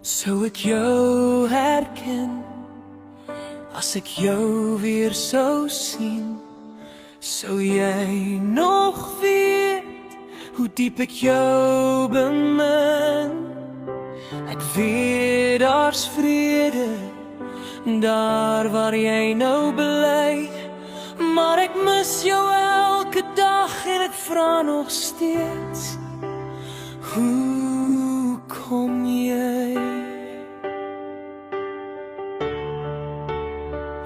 Sou ek jou herken as ek jou weer sou sien? Sou jy nog weet hoe diep ek jou bemin? Ek weet daar's vrede daar waar jy nou bly, maar ek mis jou elke dag en ek vra nog steeds, hoe kom jy?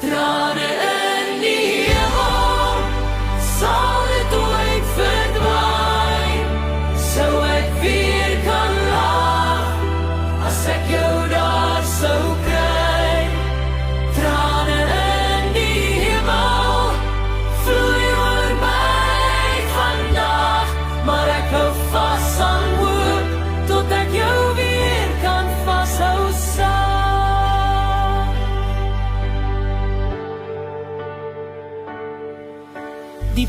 Trane in die hemel, sal dit ooit verdwyn? Sou ek weer kan lag, as ek jou daar sou kry? Trane in die hemel, vloei oor my vandag, maar ek hou vas aan hoop, tot ek jou weer kan vashou saam. Die